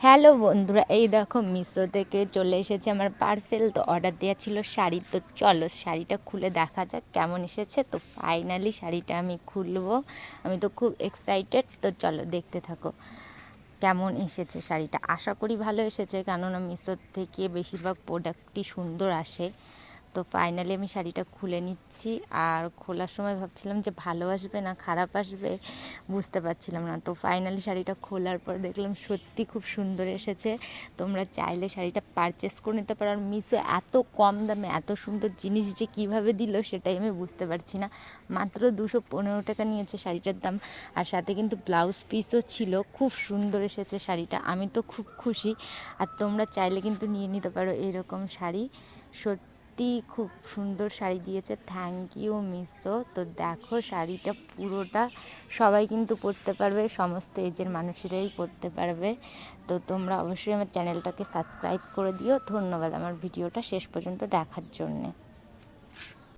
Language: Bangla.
হ্যালো বন্ধুরা, এই দেখো মিশো থেকে চলে এসেছে আমার পার্সেল। তো অর্ডার দেওয়া ছিল শাড়ি। তো চলো শাড়িটা খুলে দেখা যাক কেমন এসেছে। তো ফাইনালি শাড়িটা আমি খুলবো। আমি তো খুব এক্সাইটেড। তো চলো দেখতে থাকো কেমন এসেছে শাড়িটা। আশা করি ভালো এসেছে, কেননা মিশো থেকে বেশিরভাগ প্রোডাক্টই সুন্দর আসে। তো ফাইনালি আমি শাড়িটা খুলে নিচ্ছি। আর খোলার সময় ভাবছিলাম যে ভালো আসবে না খারাপ আসবে, বুঝতে পারছিলাম না। তো ফাইনালি শাড়িটা খোলার পর দেখলাম সত্যি খুব সুন্দর এসেছে। তোমরা চাইলে শাড়িটা পারচেস করে নিতে পারো। আর মিশো এত কম দামে এত সুন্দর জিনিস যে কীভাবে দিল সেটাই আমি বুঝতে পারছি না। মাত্র 215 টাকা নিয়েছে শাড়িটার দাম। আর সাথে কিন্তু ব্লাউজ পিসও ছিল। খুব সুন্দর এসেছে শাড়িটা, আমি তো খুব খুশি। আর তোমরা চাইলে কিন্তু নিয়ে নিতে পারো এরকম শাড়ি। সত্যি খুব সুন্দর শাড়ি দিয়েছে। Thank you Meesho. তো দেখো শাড়িটা পুরোটা সবাই কিন্তু পরতে পারবে, সমস্ত এজের মানুষেরাই পরতে পারবে। তো তোমরা অবশ্যই আমার চ্যানেলটাকে সাবস্ক্রাইব করে দিও। ধন্যবাদ আমার ভিডিওটা শেষ পর্যন্ত দেখার জন্যে।